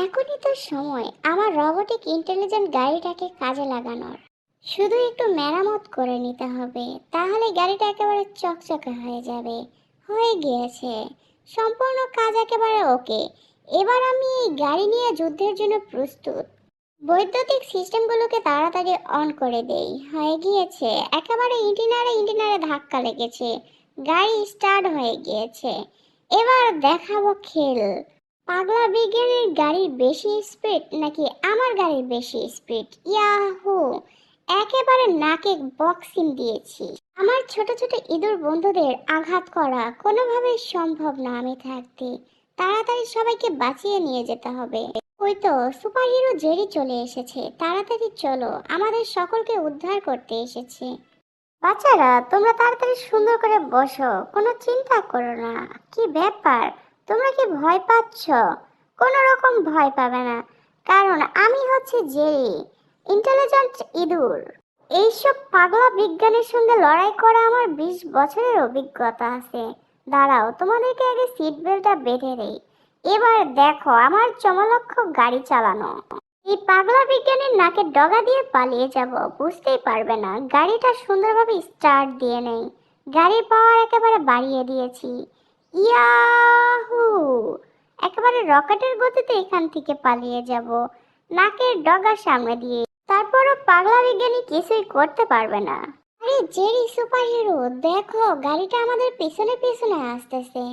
এখনই তো সময় আমার রোবটিক ইন্টেলিজেন্ট গাড়িটাকে কাজে লাগানোর। শুধু একটু মেরামত করে নিতে হবে, তাহলে গাড়িটা একেবারে চকচকে হয়ে যাবে। হয়ে গিয়েছে, সম্পূর্ণ কাজ একেবারে ওকে। এবার আমি এই গাড়ি নিয়ে যুদ্ধের জন্য প্রস্তুত। বৈদ্যুতিক সিস্টেমগুলোকে তাড়াতাড়ি অন করে দেই। হয়ে গিয়েছে, একেবারে ইঞ্জিনারে ইঞ্জিনারে ধাক্কা লেগেছে, গাড়ি স্টার্ট হয়ে গিয়েছে। এবার দেখাবো খেল। পাগলা বিজ্ঞানীর গাড়ির বেশি স্পিড নাকি আমার গাড়ির বেশি স্পিড। ইয়াহু, একেবারে নাকে বক্সিং দিয়েছি। আমার ছোট ছোট ইঁদুর বন্ধুদের আঘাত করা কোনোভাবেই সম্ভব না আমি থাকতে। তাড়াতাড়ি সবাইকে বাঁচিয়ে নিয়ে যেতে হবে। ওই তো সুপারহিরো জেরি চলে এসেছে, তাড়াতাড়ি চলো, আমাদের সকলকে উদ্ধার করতে এসেছে। বাচ্চারা, তোমরা তাড়াতাড়ি সুন্দর করে বসো, কোনো চিন্তা করো না। কি ব্যাপার, তোমরা কি ভয় পাচ্ছ? কোনো রকম ভয় পাবে না, কারণ আমি হচ্ছে জেরি, ইন্টেলিজেন্ট ইঁদুর। এইসব পাগলা বিজ্ঞানীর সঙ্গে লড়াই করা আমার 20 বছরের অভিজ্ঞতা আছে। দাঁড়াও, তোমাদেরকে আগে সিট বেল্টটা বেঁধে দেই। এবার দেখো আমার চমলক্ষ গাড়ি চালানো। এই পাগলা বিজ্ঞানীর নাকের ডগা দিয়ে পালিয়ে যাব, বুঝতেই পারবে না। গাড়িটা সুন্দরভাবে স্টার্ট দিয়ে নেই, গাড়ির পাওয়ার একেবারে বাড়িয়ে দিয়েছি। ইয়াহু, একেবারে রকেটের গতিতে এখান থেকে পালিয়ে যাব, নাকের ডগার সামনে দিয়ে। তারপরও পাগলা বিজ্ঞানী কিছুই করতে পারবে না। আরে জেরি সুপারহিরো, দেখো গাড়িটা আমাদের পিছনে পিছনে আসতেছে।